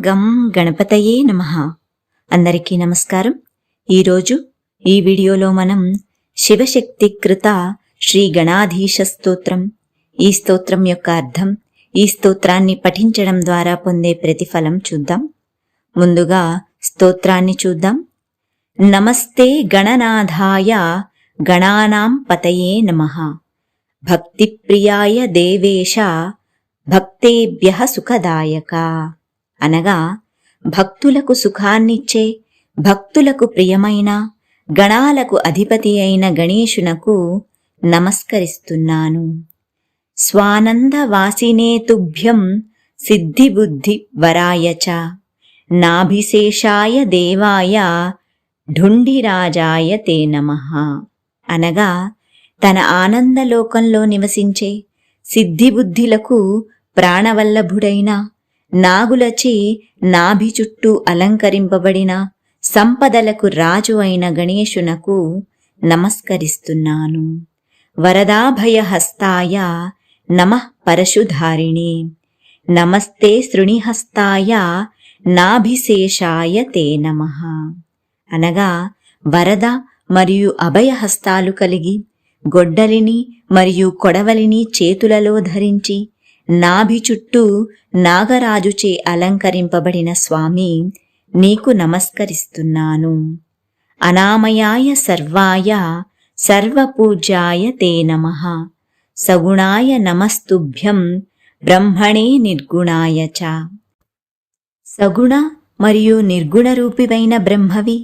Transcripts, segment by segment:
గం గణపతయే నమః. అందరికీ నమస్కారం. ఈరోజు ఈ వీడియోలో మనం శివశక్తి కృత శ్రీ గణాధీశ స్తోత్రం, ఈ స్తోత్రం యొక్క అర్థం, ఈ స్తోత్రాన్ని పఠించడం ద్వారా పొందే ప్రతిఫలం చూద్దాం. ముందుగా స్తోత్రాన్ని చూద్దాం. నమస్తే గణనాథాయ గణానాం పతయే నమః. భక్తిప్రియాయ దేవేశ భక్తేభ్యః సుఖదాయక. అనగా భక్తులకు సుఖాన్నిచ్చే, భక్తులకు ప్రియమైన, గణాలకు అధిపతి అయిన గణేశునకు నమస్కరిస్తున్నాను. స్వానంద వాసినే తుభ్యం సిద్ధిబుద్ధి వరాయ చ నాభిశేషాయ దేవాయ ఢుండిరాజాయ తే నమః. అనగా తన ఆనందలోకంలో నివసించే సిద్ధిబుద్ధిలకు ప్రాణవల్లభుడైన, నాగులచే నాభి చుట్టూ అలంకరింపబడిన, సంపదలకు రాజు అయిన గణేశునకు నమస్కరిస్తున్నాను. వరదాభయహస్తాయ నమః పరశుధారిణే. నమస్తే శృణిహస్తాయ నాభిశేషాయ తే నమః. అనగా వరద మరియు అభయహస్తాలు కలిగి, గొడ్డలిని మరియు కొడవలిని చేతులలో ధరించి, నాభి చుట్టూ నాగరాజుచే అలంకరింపబడిన స్వామి, నీకు నమస్కరిస్తున్నాను. అనామయాయ సర్వాయ సర్వపూజ్యాయ తే నమః. సగుణాయ నమస్తుభ్యం బ్రహ్మణే నిర్గుణాయ చ. సగుణ మరియు నిర్గుణ రూపివైన బ్రహ్మవి,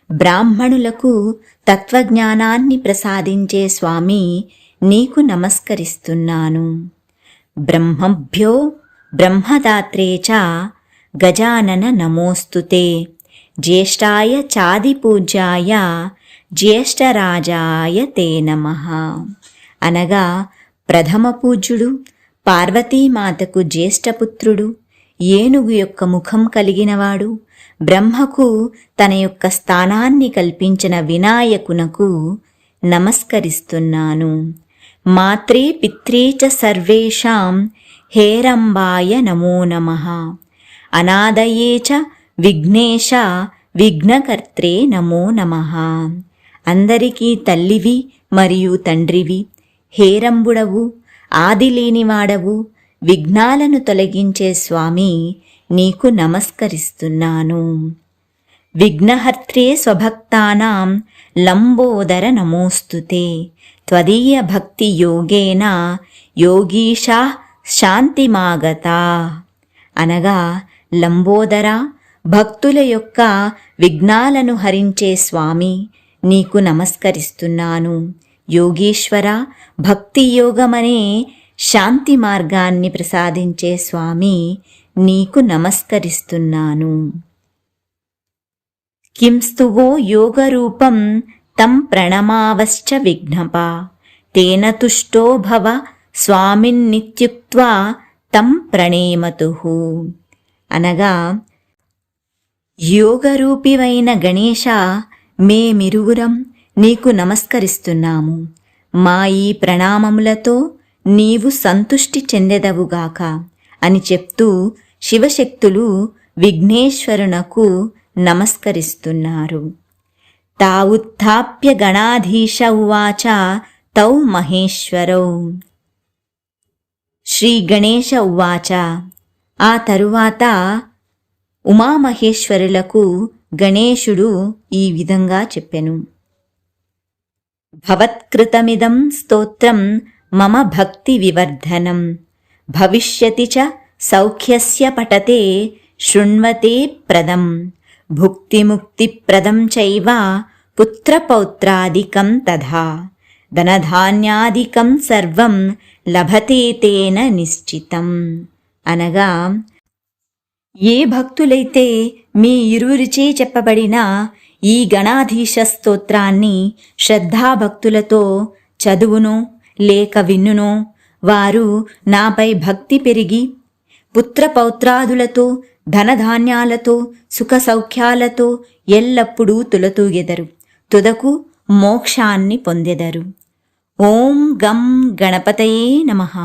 బ్రాహ్మణులకు తత్వజ్ఞానాన్ని ప్రసాదించే స్వామి, నీకు నమస్కరిస్తున్నాను. బ్రహ్మభ్యో బ్రహ్మదాత్రే చ గజానన నమోస్తుతే. జ్యేష్ఠాయ చాదిపూజ్యాయ జ్యేష్ఠరాజాయ తే నమః. అనగా ప్రథమ పూజ్యుడు, పార్వతీమాతకు జ్యేష్ఠపుత్రుడు, ఏనుగు యొక్క ముఖం కలిగినవాడు, బ్రహ్మకు తన యొక్క స్థానాన్ని కల్పించిన వినాయకునకు నమస్కరిస్తున్నాను. మాత్రే పిత్రే చ సర్వేషాం హేరంబాయ నమో నమః. అనాదయే చ విఘ్నేశ విఘ్నకర్త్రే నమో నమః. అందరికీ తల్లివి మరియు తండ్రివి, హేరంబుడవు, ఆదిలేనివాడవు, విఘ్నాలను తొలగించే స్వామి, నీకు నమస్కరిస్తున్నాను. విఘ్నహర్త్రే స్వభక్తానాం లంబోదర నమోస్తుతే. త్వదీయ భక్తి యోగేన యోగీశా శాంతిమాగతా. అనగా లంబోదర, భక్తుల యొక్క విఘ్నాలను హరించే స్వామి, నీకు నమస్కరిస్తున్నాను. యోగీశ్వర, భక్తి యోగమనే శాంతి మార్గాన్ని ప్రసాదించే స్వామి, నీకు నమస్కరిస్తున్నాను. కిం స్తువో యోగరూపం తం ప్రణమావశ్చ విఘ్నప. తేన తుష్టో భవ స్వామిన్నిత్యుక్త్వా తం ప్రణేమతుః. అనగా యోగరూపివైన గణేశ, మేమిరువురం నీకు నమస్కరిస్తున్నాము. మా ఈ ప్రణామములతో నీవు సంతుష్టి చెందెదవుగాక అని చెప్తూ శివశక్తులు విఘ్నేశ్వరునకు నమస్కరిస్తున్నారు. తావుత్థాప్య గణాధీశ ఉవాచ తౌ మహేశ్వరౌ. శ్రీ గణేశ ఉవాచ. ఆ తరువాత ఉమామహేశ్వరులకు గణేశుడు ఈ విధంగా చెప్పెను. భవత్కృతమిదం స్తోత్రం మమ భక్తి వివర్ధనం. భవిష్యతి చ సౌఖ్యస్య పఠతే శృణ్వతే ప్రదం. భుక్తిముక్తిప్రదం చైవ పుత్రపౌత్రాదికం తథా. ధనధాన్యాదికం సర్వం లభతే తేన నిశ్చితం. అనగా ఏ భక్తులైతే మీ ఇరువురిచే చెప్పబడిన ఈ గణాధీశ స్తోత్రాన్ని శ్రద్ధాభక్తులతో చదువును లేక విన్నునో, వారు నాపై భక్తి పెరిగి పుత్రపౌత్రాదులతో, ధనధాన్యాలతో, సుఖ సౌఖ్యాలతో ఎల్లప్పుడూ తులతూగెదరు, తుదకు మోక్షాన్ని పొందెదరు. ఓం గం గణపతయే నమః.